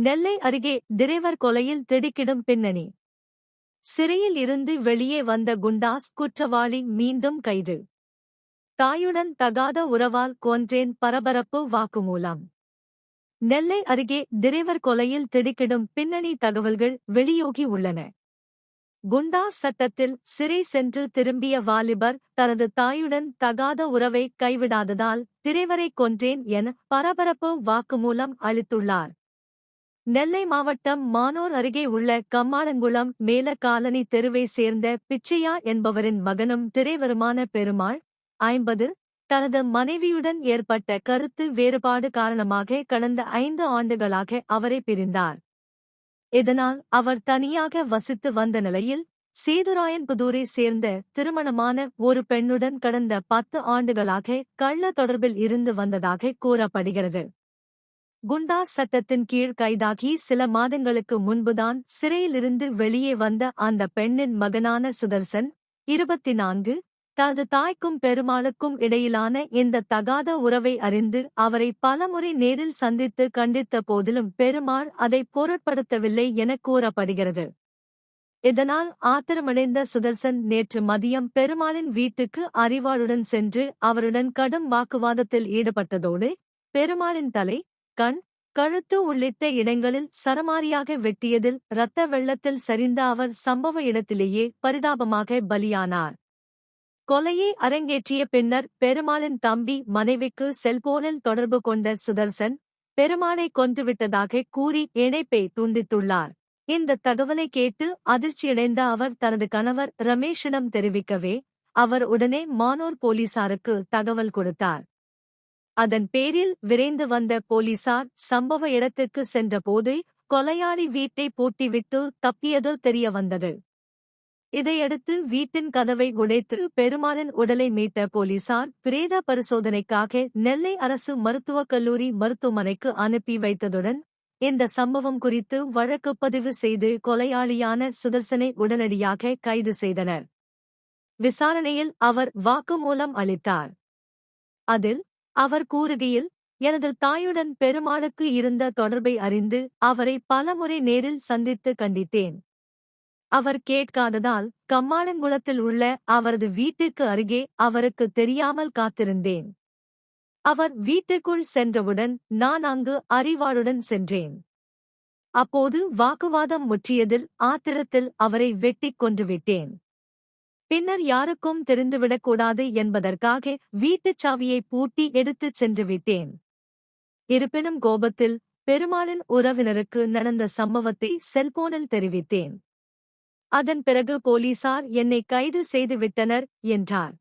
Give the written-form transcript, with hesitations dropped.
நெல்லை அருகே டிரைவர் கொலையில் திடுக்கிடும் பின்னணி. சிறையில் இருந்து வெளியே வந்த குண்டாஸ் குற்றவாளி மீண்டும் கைது. தாயுடன் தகாத உறவால் கொன்றேன் பரபரப்பு வாக்குமூலம். நெல்லை அருகே டிரைவர் கொலையில் திடுக்கிடும் பின்னணி தகவல்கள் வெளியாகி உள்ளன. குண்டாஸ் சட்டத்தில் சிறை சென்று திரும்பிய வாலிபர் தனது தாயுடன் தகாத உறவை கைவிடாததால் டிரைவரை கொன்றேன் என பரபரப்பு வாக்குமூலம் அளித்துள்ளார். நெல்லை மாவட்டம் மானூர் அருகே உள்ள கம்மாளங்குளம் மேல காலனி தெருவை சேர்ந்த பிச்சையா என்பவரின் மகனும் டிரைவருமான பெருமாள் 50 தனது மனைவியுடன் ஏற்பட்ட கருத்து வேறுபாடு காரணமாக கடந்த 5 ஆண்டுகளாக அவரை பிரிந்தார். இதனால் அவர் தனியாக வசித்து வந்த நிலையில் சேதுராயன்புதூரை சேர்ந்த திருமணமான ஒரு பெண்ணுடன் கடந்த 10 ஆண்டுகளாக கள்ள தொடர்பில் இருந்து வந்ததாக கூறப்படுகிறது. குண்டாஸ் சட்டத்தின் கீழ் கைதாகி சில மாதங்களுக்கு முன்புதான் சிறையிலிருந்து வெளியே வந்த அந்த பெண்ணின் மகனான சுதர்சன் 24 தனது தாய்க்கும் பெருமாளுக்கும் இடையிலான இந்த தகாத உறவை அறிந்து அவரை பலமுறை நேரில் சந்தித்து கண்டித்த போதிலும் பெருமாள் அதை பொருட்படுத்தவில்லை என கூறப்படுகிறது. இதனால் ஆத்திரமடைந்த சுதர்சன் நேற்று மதியம் பெருமாளின் வீட்டுக்கு அரிவாளுடன் சென்று அவருடன் கடும் வாக்குவாதத்தில் ஈடுபட்டதோடு பெருமாளின் தலை, கண், கழுத்து உள்ளிட்ட இடங்களில் சரமாரியாக வெட்டியதில் இரத்த வெள்ளத்தில் சரிந்த அவர் சம்பவ இடத்திலேயே பரிதாபமாக பலியானார். கொலையை அரங்கேற்றிய பின்னர் பெருமாளின் தம்பி மனைவிக்கு செல்போனில் தொடர்பு கொண்ட சுதர்சன் பெருமாளை கொன்றுவிட்டதாக கூறி இணைப்பை துண்டித்துள்ளார். இந்த தகவலை கேட்டு அதிர்ச்சியடைந்த அவர் தனது கணவர் ரமேஷிடம் தெரிவிக்கவே அவர் உடனே மானூர் போலீசாருக்கு தகவல் கொடுத்தார். அதன் பேரில் விரைந்து வந்த போலீசார் சம்பவ இடத்திற்கு சென்றபோது கொலையாளி வீட்டை பூட்டிவிட்டு தப்பியது தெரியவந்தது. இதையடுத்து வீட்டின் கதவை உடைத்து பெருமாளின் உடலை மீட்ட போலீசார் பிரேத பரிசோதனைக்காக நெல்லை அரசு மருத்துவக் கல்லூரி மருத்துவமனைக்கு அனுப்பி வைத்ததுடன் இந்த சம்பவம் குறித்து வழக்கு பதிவு செய்து கொலையாளியான சுதர்சனை உடனடியாக கைது செய்தனர். விசாரணையில் அவர் வாக்குமூலம் அளித்தார். அதில் அவர் கூறுகையில், எனது தாயுடன் பெருமாளுக்கு இருந்த தொடர்பை அறிந்து அவரை பலமுறை நேரில் சந்தித்து கண்டித்தேன். அவர் கேட்காததால் கம்மாளங்குளத்தில் உள்ள அவரது வீட்டிற்கு அருகே அவருக்கு தெரியாமல் காத்திருந்தேன். அவர் வீட்டுக்குள் சென்றவுடன் நான் அங்கு அரிவாளுடன் சென்றேன். அப்போது வாக்குவாதம் முற்றியதில் ஆத்திரத்தில் அவரை வெட்டிக் கொன்றுவிட்டேன். பின்னர் யாருக்கும் தெரிந்துவிடக்கூடாது என்பதற்காக வீட்டுச் சாவியை பூட்டி எடுத்துச் சென்று விட்டேன். இருப்பினும் கோபத்தில் பெருமாளின் உறவினருக்கு நடந்த சம்பவத்தை செல்போனில் தெரிவித்தேன். அதன் பிறகு போலீசார் என்னை கைது செய்து விட்டனர் என்றார்.